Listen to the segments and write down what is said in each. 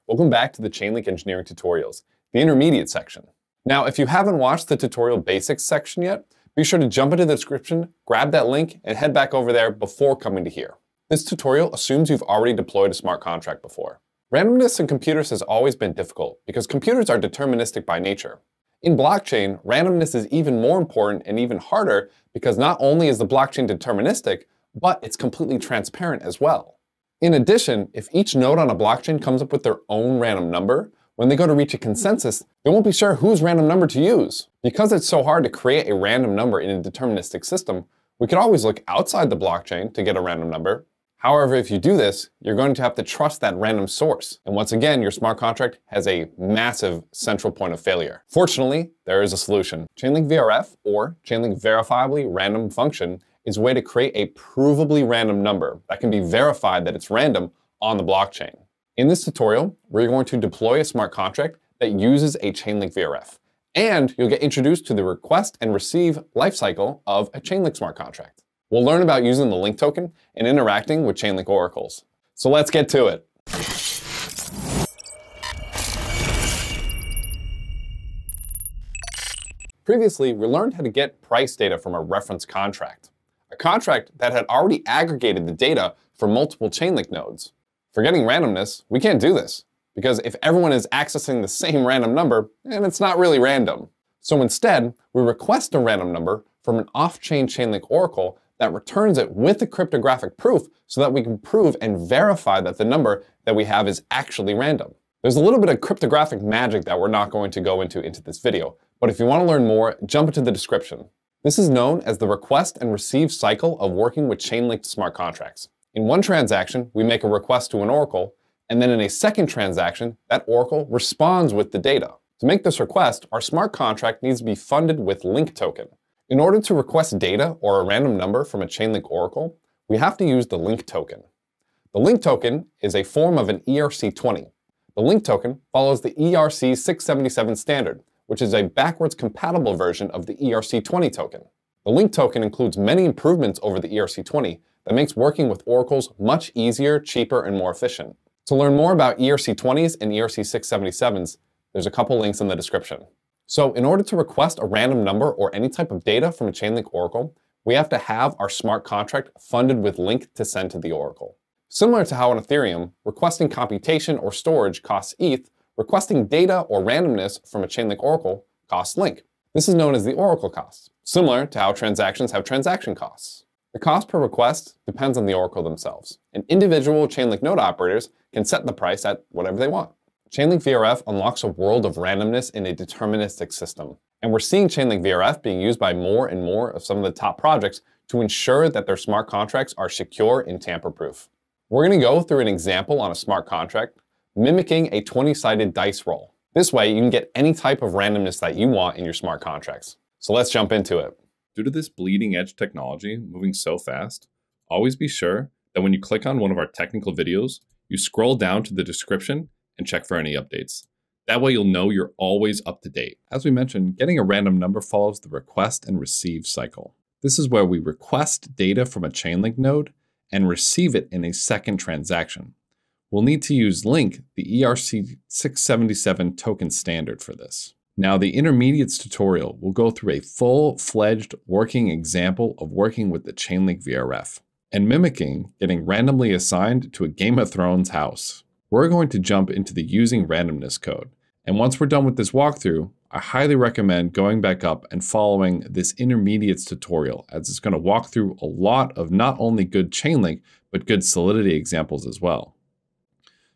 Welcome back to the Chainlink Engineering Tutorials, the intermediate section. Now, if you haven't watched the tutorial basics section yet, be sure to jump into the description, grab that link, and head back over there before coming to here. This tutorial assumes you've already deployed a smart contract before. Randomness in computers has always been difficult because computers are deterministic by nature. In blockchain, randomness is even more important and even harder because not only is the blockchain deterministic, but it's completely transparent as well. In addition, if each node on a blockchain comes up with their own random number, when they go to reach a consensus, they won't be sure whose random number to use. Because it's so hard to create a random number in a deterministic system, we could always look outside the blockchain to get a random number. However, if you do this, you're going to have to trust that random source. And once again, your smart contract has a massive central point of failure. Fortunately, there is a solution. Chainlink VRF, or Chainlink Verifiably Random Function, is a way to create a provably random number that can be verified that it's random on the blockchain. In this tutorial, we're going to deploy a smart contract that uses a Chainlink VRF. And you'll get introduced to the request and receive lifecycle of a Chainlink smart contract. We'll learn about using the link token and interacting with Chainlink oracles. So let's get to it. Previously, we learned how to get price data from a reference contract, a contract that had already aggregated the data for multiple Chainlink nodes. For getting randomness, we can't do this, because if everyone is accessing the same random number, then it's not really random. So instead, we request a random number from an off-chain Chainlink oracle that returns it with a cryptographic proof so that we can prove and verify that the number that we have is actually random. There's a little bit of cryptographic magic that we're not going to go into this video, but if you want to learn more, jump into the description. This is known as the request and receive cycle of working with Chainlink smart contracts. In one transaction, we make a request to an oracle, and then in a second transaction, that oracle responds with the data. To make this request, our smart contract needs to be funded with link token. In order to request data or a random number from a Chainlink oracle, we have to use the link token. The link token is a form of an ERC20. The link token follows the ERC 677 standard, which is a backwards compatible version of the ERC20 token. The link token includes many improvements over the ERC20 that makes working with oracles much easier, cheaper, and more efficient. To learn more about ERC20s and ERC 677s, there's a couple links in the description. So in order to request a random number or any type of data from a Chainlink oracle, we have to have our smart contract funded with link to send to the oracle. Similar to how on Ethereum, requesting computation or storage costs ETH, requesting data or randomness from a Chainlink oracle costs link. This is known as the oracle cost, similar to how transactions have transaction costs. The cost per request depends on the oracle themselves, and individual Chainlink node operators can set the price at whatever they want. Chainlink VRF unlocks a world of randomness in a deterministic system, and we're seeing Chainlink VRF being used by more and more of some of the top projects to ensure that their smart contracts are secure and tamper-proof. We're going to go through an example on a smart contract mimicking a 20-sided dice roll. This way, you can get any type of randomness that you want in your smart contracts. So let's jump into it. Due to this bleeding edge technology moving so fast, always be sure that when you click on one of our technical videos, you scroll down to the description and check for any updates. That way you'll know you're always up to date. As we mentioned, getting a random number follows the request and receive cycle. This is where we request data from a Chainlink node and receive it in a second transaction. We'll need to use link, the ERC 677 token standard for this. Now, the intermediates tutorial will go through a full-fledged working example of working with the Chainlink VRF and mimicking getting randomly assigned to a Game of Thrones house. We're going to jump into the using randomness code. And once we're done with this walkthrough, I highly recommend going back up and following this intermediates tutorial, as it's going to walk through a lot of not only good Chainlink, but good Solidity examples as well.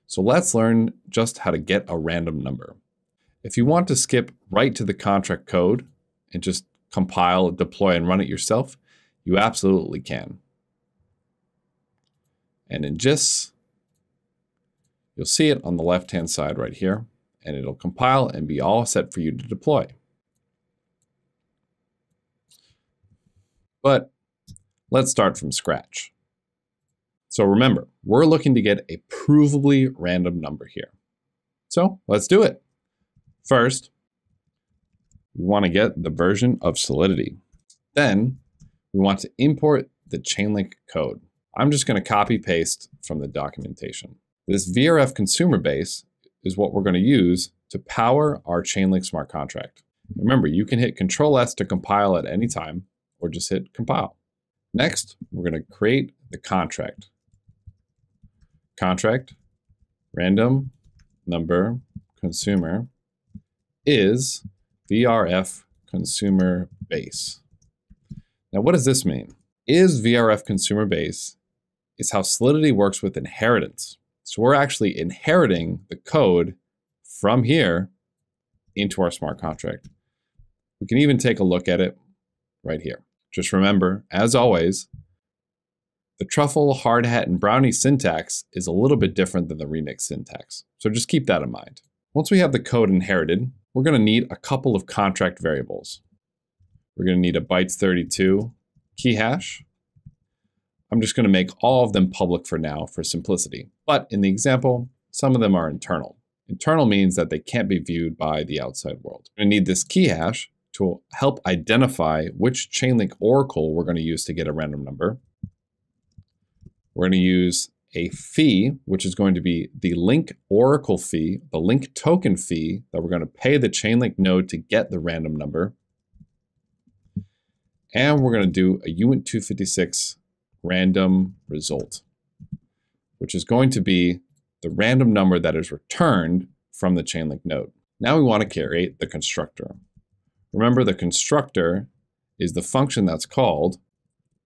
So let's learn just how to get a random number. If you want to skip right to the contract code and just compile, deploy, and run it yourself, you absolutely can. And in GIS, you'll see it on the left-hand side right here, and it'll compile and be all set for you to deploy. But let's start from scratch. So remember, we're looking to get a provably random number here. So let's do it. First, we want to get the version of Solidity. Then we want to import the Chainlink code. I'm just going to copy paste from the documentation. This VRF Consumer Base is what we're going to use to power our Chainlink smart contract. Remember, you can hit Control-S to compile at any time, or just hit compile. Next, we're going to create the contract. Contract, random number, consumer, is VRF Consumer Base. Now, what does this mean? Is VRF Consumer Base is how Solidity works with inheritance. So we're actually inheriting the code from here into our smart contract. We can even take a look at it right here. Just remember, as always, the truffle, hard hat, and brownie syntax is a little bit different than the remix syntax. So just keep that in mind. Once we have the code inherited, we're going to need a couple of contract variables. We're going to need a bytes32 key hash. I'm just going to make all of them public for now for simplicity. But in the example, some of them are internal. Internal means that they can't be viewed by the outside world. We're going to need this key hash to help identify which Chainlink oracle we're going to use to get a random number. We're going to use a fee, which is going to be the link oracle fee, the link token fee that we're going to pay the Chainlink node to get the random number. And we're going to do a uint256 random result, which is going to be the random number that is returned from the Chainlink node. Now we want to create the constructor. Remember, the constructor is the function that's called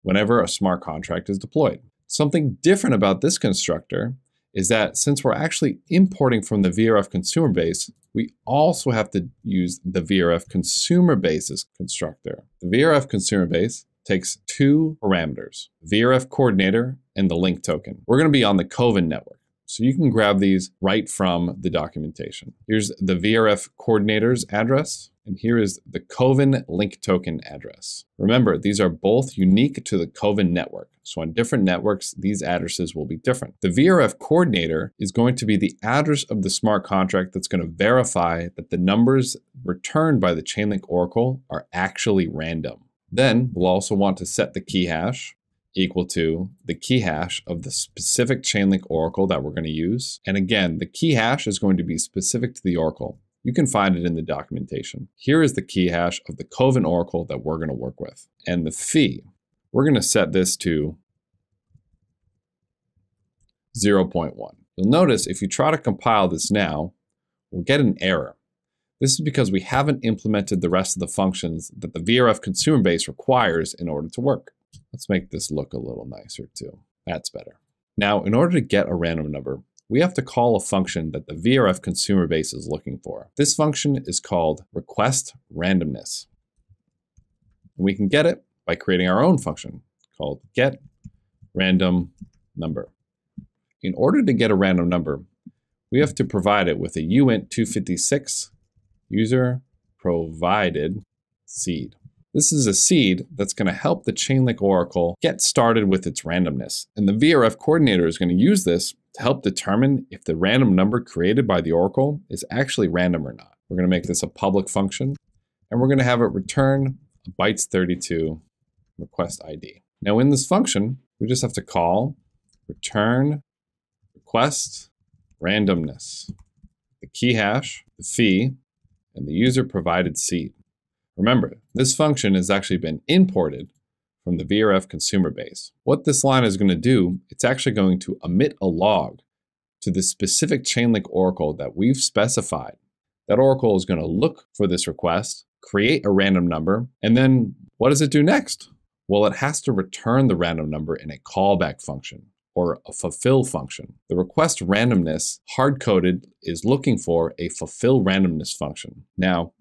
whenever a smart contract is deployed. Something different about this constructor is that since we're actually importing from the VRF Consumer Base, we also have to use the VRF Consumer Base's constructor. The VRF Consumer Base takes two parameters, VRF coordinator and the link token. We're going to be on the Kovan network, so you can grab these right from the documentation. Here's the VRF coordinator's address, and here is the Kovan link token address. Remember, these are both unique to the Kovan network, so on different networks, these addresses will be different. The VRF coordinator is going to be the address of the smart contract that's going to verify that the numbers returned by the Chainlink oracle are actually random. Then we'll also want to set the key hash equal to the key hash of the specific Chainlink oracle that we're going to use. And again, the key hash is going to be specific to the oracle. You can find it in the documentation. Here is the key hash of the Kovan oracle that we're going to work with. And the fee, we're going to set this to 0.1. You'll notice if you try to compile this now, we'll get an error. This is because we haven't implemented the rest of the functions that the VRF Consumer Base requires in order to work. Let's make this look a little nicer too. That's better. Now, in order to get a random number, we have to call a function that the VRF Consumer Base is looking for. This function is called request randomness. And we can get it by creating our own function called get random number. In order to get a random number, we have to provide it with a uint256 user provided seed. This is a seed that's going to help the Chainlink oracle get started with its randomness. And the VRF coordinator is going to use this to help determine if the random number created by the oracle is actually random or not. We're going to make this a public function, and we're going to have it return a bytes32 request ID. Now in this function, we just have to call return request randomness, the key hash, the fee, and the user provided seed. Remember, this function has actually been imported from the VRF Consumer Base. What this line is going to do, it's actually going to emit a log to the specific Chainlink oracle that we've specified. That oracle is going to look for this request, create a random number, and then what does it do next? Well, it has to return the random number in a callback function or a fulfill function. The request randomness hard-coded is looking for a fulfill randomness function. Now,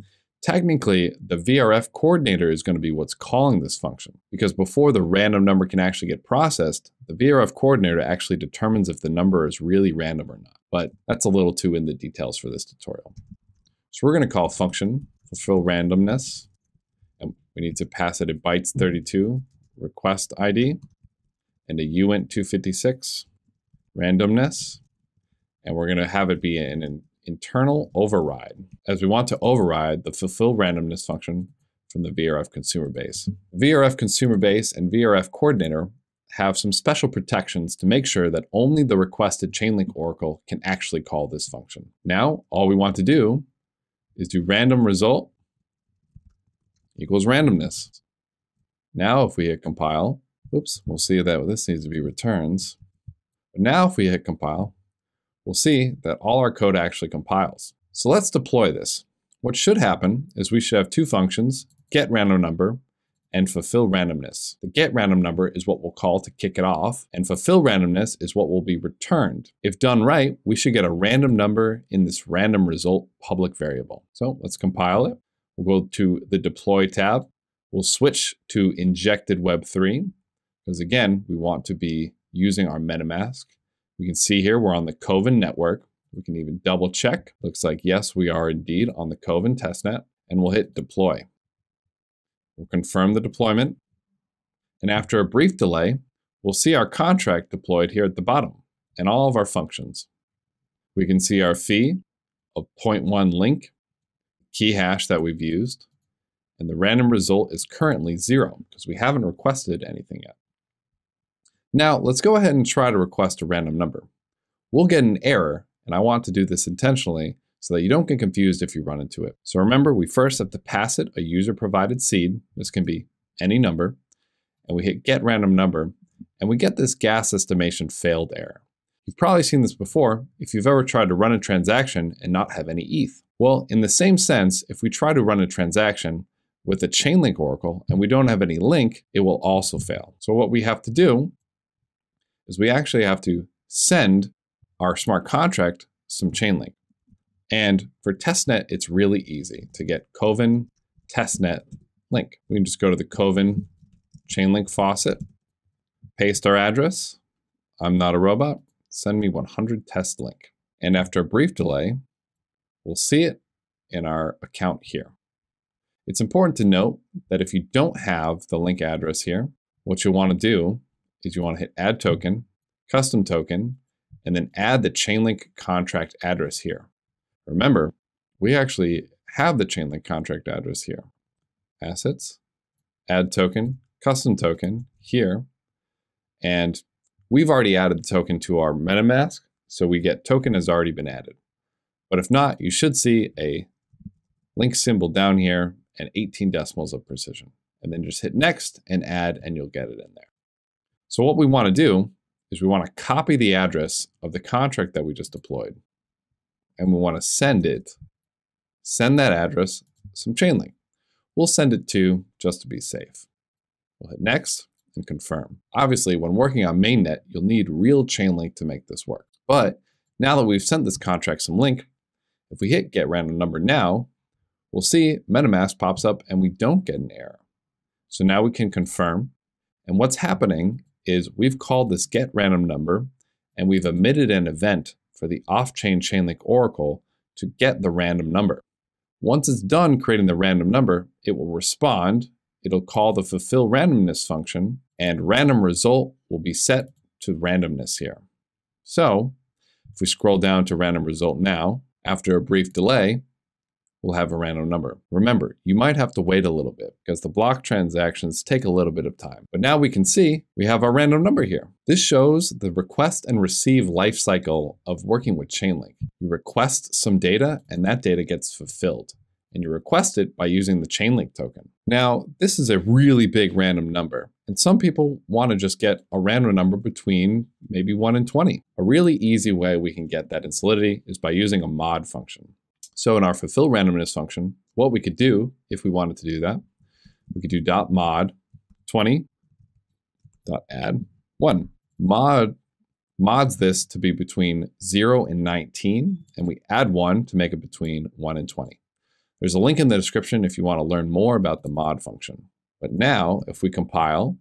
technically, the VRF coordinator is going to be what's calling this function, because before the random number can actually get processed, the VRF coordinator actually determines if the number is really random or not. But that's a little too in the details for this tutorial. So we're going to call function fulfill randomness, and we need to pass it a bytes32 request ID and a uint256 randomness, and we're going to have it be an internal override, as we want to override the fulfill randomness function from the VRF Consumer Base. VRF Consumer Base and VRF Coordinator have some special protections to make sure that only the requested Chainlink oracle can actually call this function. Now, all we want to do is do random result equals randomness. Now, if we hit compile, we'll see that this needs to be returns. But now if we hit compile, we'll see that all our code actually compiles. So let's deploy this. What should happen is we should have two functions, get random number and fulfill randomness. The get random number is what we'll call to kick it off, and fulfill randomness is what will be returned. If done right, we should get a random number in this random result public variable. So let's compile it. We'll go to the deploy tab. We'll switch to injected Web3, because again, we want to be using our MetaMask. We can see here we're on the Kovan network. We can even double check. Looks like yes, we are indeed on the Kovan testnet, and we'll hit deploy. We'll confirm the deployment, and after a brief delay, we'll see our contract deployed here at the bottom and all of our functions. We can see our fee of 0.1 link, key hash that we've used, and the random result is currently 0 because we haven't requested anything yet. Now, let's go ahead and try to request a random number. We'll get an error, and I want to do this intentionally so that you don't get confused if you run into it. So remember, we first have to pass it a user-provided seed. This can be any number, and we hit get random number, and we get this gas estimation failed error. You've probably seen this before if you've ever tried to run a transaction and not have any ETH. Well, in the same sense, if we try to run a transaction with a Chainlink oracle and we don't have any link, it will also fail. So what we have to do is we actually have to send our smart contract some Chainlink. And for testnet, it's really easy to get Kovan testnet link. We can just go to the Kovan Chainlink faucet, paste our address. I'm not a robot. Send me 100 test link. And after a brief delay, we'll see it in our account here. It's important to note that if you don't have the link address here, what you'll want to do is you want to hit add token, custom token, and then add the Chainlink contract address here. Remember, we actually have the Chainlink contract address here. Assets, add token, custom token here. And we've already added the token to our MetaMask, so we get token has already been added. But if not, you should see a link symbol down here and 18 decimals of precision. And then just hit next and add, and you'll get it in there. So what we want to do is we want to copy the address of the contract that we just deployed. And we want to send that address some Chainlink. We'll send it to just to be safe. We'll hit next and confirm. Obviously, when working on mainnet, you'll need real Chainlink to make this work. But now that we've sent this contract some link, if we hit get random number now, we'll see MetaMask pops up and we don't get an error. So now we can confirm. And what's happening is we've called this get random number and we've emitted an event for the off-chain Chainlink oracle to get the random number. Once it's done creating the random number, it will respond. It'll call the fulfill randomness function, and random result will be set to randomness here. So if we scroll down to random result now, after a brief delay, we'll have a random number. Remember, you might have to wait a little bit because the block transactions take a little bit of time. But now we can see we have our random number here. This shows the request and receive lifecycle of working with Chainlink. You request some data and that data gets fulfilled. And you request it by using the Chainlink token. Now, this is a really big random number. And some people want to just get a random number between maybe 1 and 20. A really easy way we can get that in Solidity is by using a mod function. So in our fulfill randomness function, what we could do if we wanted to do that, we could do .mod 20.add 1. Mods this to be between 0 and 19, and we add 1 to make it between 1 and 20. There's a link in the description if you want to learn more about the mod function. But now, if we compile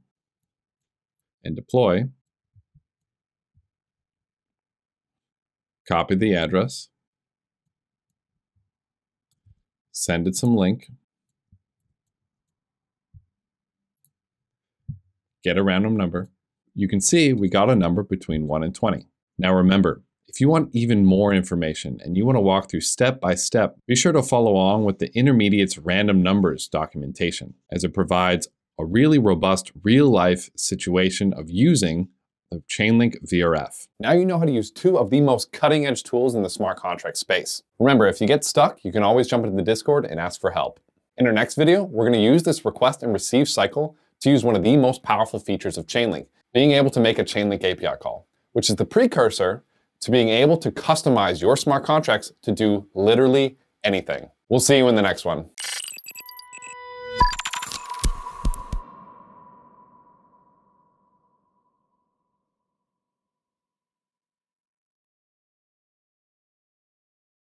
and deploy, copy the address, send it some link, get a random number, you can see we got a number between 1 and 20. Now remember, if you want even more information and you want to walk through step by step, be sure to follow along with the Intermediate's random numbers documentation, as it provides a really robust real-life situation of using the Chainlink VRF. Now you know how to use two of the most cutting-edge tools in the smart contract space. Remember, if you get stuck, you can always jump into the Discord and ask for help. In our next video, we're going to use this request and receive cycle to use one of the most powerful features of Chainlink, being able to make a Chainlink API call, which is the precursor to being able to customize your smart contracts to do literally anything. We'll see you in the next one.